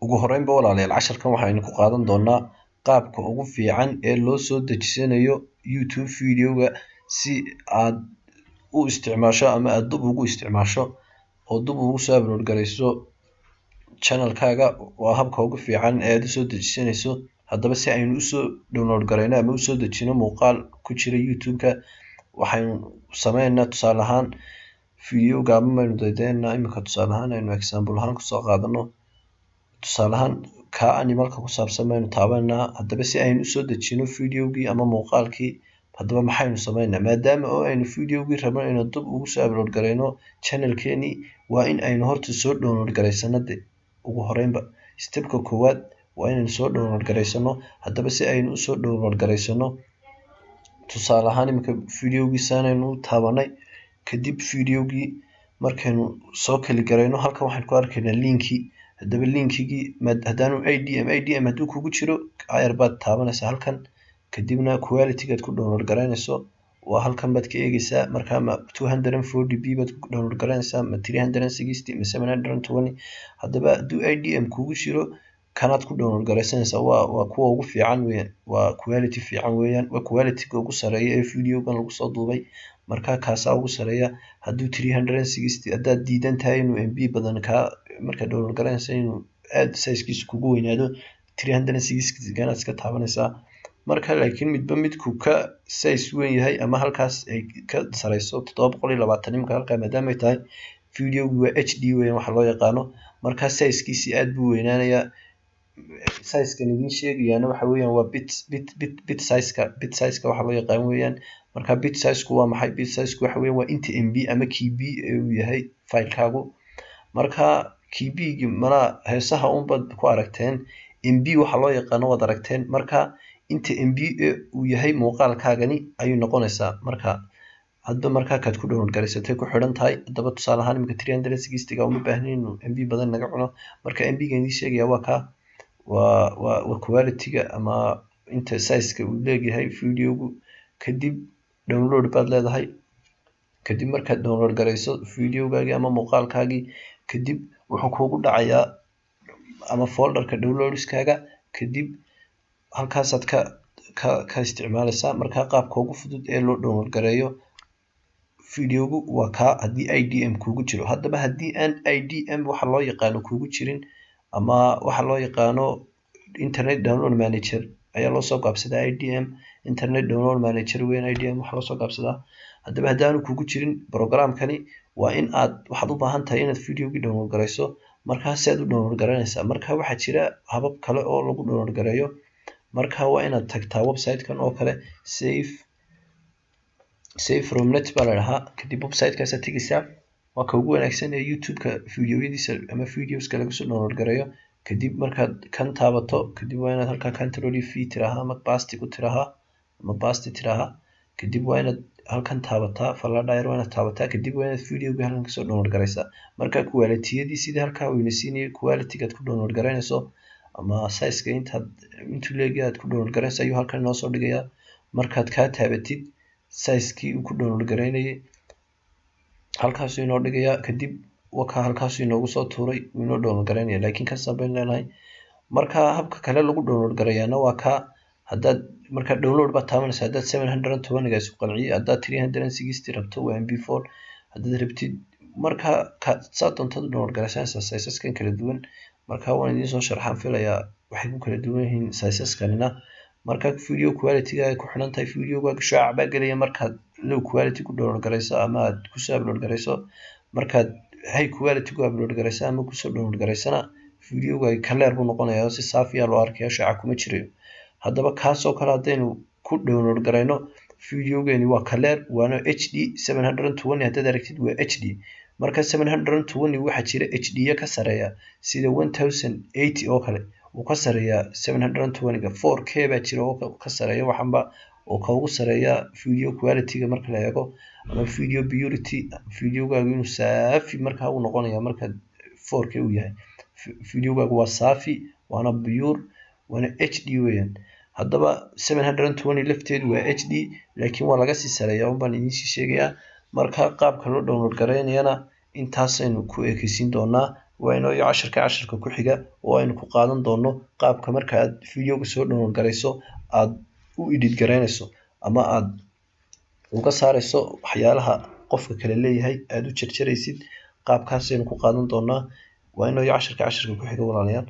ugu horeynba walaalayaal casharkan waxaynu ku qaadan doonaa qaabka ugu fiican ee loo soo dejisanayo YouTube videoga si aad u isticmaasho ama aad dib ugu isticmaasho oo dib ugu soo upload gareyso channelkaaga. waa habka ugu fiican ee aad soo dejisanayso. haddaba si aynu usoo download gareyno ama usoo dejino muuqaal ku jira YouTube-ka waxaynu sameynaa tusaale ahaan video gaaban baynu daydaynaa. imika tusaale ahaan aynu example ahaan kusoo qaadano tusaale ahaan ka animalka ku saabsan baynu taabanaa. haddaba si aynu usoo dejino videogii ama muuqaalkii haddaba maxaynu sameynaa maadaama oo aynu videogii rabno inaan dib ugu soo upload gareyno channelkeeni waa in aynu horta soo download gareysano. ugu horeynba stepka koowaad waa inaynu soo download gareysano. haddaba si aynu usoo download gareysano tusaale ahaan imika videogii saanaynu taabanay kadib videogii markaynu soo kali gareyno halkan waxaan ku arkaynaa linkii. haddaba linkigii haddaanu idm hadduu kugu jiro ayar baad taabanaysaa halkan kadibna quality-gaad ku download gareynayso waa halkan baad ka eegaysaa markaa ma 240p baad ku download gareynaysaa ma 360 ma 720. haddaba hadduu idm kugu jiro kanaad ku download gareysanaysaa waa kuwa ugu fiican weeyaan, waa quality fiican weeyaan, waa quality-ga ugu sareeya ee videogan lagu soo duubay markaa kaasaa ugu sareeya. hadduu 360 haddaad diidan tahay inuu mb badan kaa markaa download gareynaysa inuu aad size-kiisu kugu weynaado 360 ganaad iska taabanaysaa. marka laakiin midba midku ka size weyn yahay ama halkaas ay ka sareyso 720 imika halkaa maadaama ay tahay videogu waa hd weeyaan waxa loo yaqaano markaa size-kiisi aad buu weynaanayaa. size-kan idin sheegayaana waxa weeyaan waa bit size-ka waxa loo yaqaan weeyaan. marka bit size-ku waa maxay? bit size-ku waxa weeyaan waa inta mb ama kb uu yahay file-kaagu. marka kb-gi mana heesaha unbaad ku aragteen, mb waxa loo yaqaano waad aragteen. marka inta mb uu yahay muuqaalkaagani ayuu noqonaysaa. marka hadba markaa kaad ku download gareysatay ku xidhan tahay. haddaba tusaale ahaan imika 360 uma baahnin inuu mb badan naga cuno. marka mb-ga idin sheegaya waa ka waa quality-ga ama inta size-ka uu leeyahay videogu. kadib download baad leedahay. kadib markaad download gareyso videogaagii ama muuqaalkaagii kadib wuxuu kuugu dhacayaa ama folderka downloadskaaga kadib halkaasaad ka isticmaalaysaa. markaa qaabka ugu fudud ee loo download gareeyo videogu waa kaa haddii idm kugu jiro. haddaba haddii aan idm waxa loo yaqaano kugu jirin ama waxa loo yaqaano internet download manager ayaa loo soo gaabsadaa idm internet download manager weyn idm waxa loo soo gaabsadaa. haddaba haddaanu kugu jirin programkani waa in aad waxaad u baahan tahay inaad videogii download gareyso. markaa si aad u download gareynaysaa marka waxaa jira habab kale oo lagu download gareeyo. marka waa inaad tagtaa website-kan oo kale save from net baa la dhahaa. kadib website-kaasaad tegaysaa waa ka ugu wanaagsan ee YouTube-ka videoyadiisa ama videoska laga soo download gareeyo. kadib markaad kan taabato kadib waa inaad halkaa control v tirahaa ama basti ku tirahaa ama basti tirahaa. kadib waa inaad halkan taabataa faladhayr waa inaad taabataa kadib waa inaad videoga halkan kasoo download gareysaa. marka quality-yadii sidii halkaa weyna siinayay quality-gaad ku download gareynayso ama size-ka intuu leeyahay aad ku download gareynayso ayuu halkan inoo soo dhigayaa. markaad kaa taabatid size-kii uu ku download gareynayay halkaasuu inoo dhigayaa. kadib wakaa halkaasuu inoogu soo tuuray uu inoo download gareynaya laakiin ka sabayn leenahay. marka habka kale lagu download gareeyaana waa kaa haddaad marka download baad taabanaysaa. haddaad 720 isku qanciyo haddaad 360 rabto waa mp4 haddaad rabtid marka saa doontaad u download gareysanaysaa sizeskan kala duwan. marka waan idiin soo sharxaan filayaa waxay ku kala duwan yihiin sizeskanina. marka video quality-ga ku xidhan tahay videogaaga shaac baa gelaya markaad low quality ku download gareyso ama aad kusoo upload gareyso. markaad high quality ku upload gareyso ama kusoo download gareysana videogaaga clear buu noqonayaa si saafiya loo arkayo shaaca kuma jirayo. haddaba kaasoo kale haddaynu ku download gareyno videogeeni waa clear waana hd 720 haddaad aragtid waa hd. marka 720 waxaa jira hd ka sareeya sida 1080 oo kale uu ka sareeyaa 720-ga 4k baa jira oo ka sareeya waxanba oo ka ugu sareeya video quality-ga marka la eego ama video purity videogaagu inuu saafi markaa uu noqonayaa marka 4k uu yahay videogaagu waa saafi waana pure waana hd weeyaan. haddaba 720 lafteedu waa hd laakiin waa laga sii sareeyaa unbaan idiin sii sheegayaa. marka qaabka loo download gareynayana intaasaynu ku ekeysiin doonaa. waa inoo iyo casharka ku xiga oo aynu ku qaadan doono qaabka marka aad videoga soo download garayso aad u edit garaynayso ama aad uga saarayso waxyaalaha qofka kale leeyahay aad u jarjaraysid qaabkaas aynu ku qaadan doonaa waa inoo iyo casharka ku xiga walaalayaal.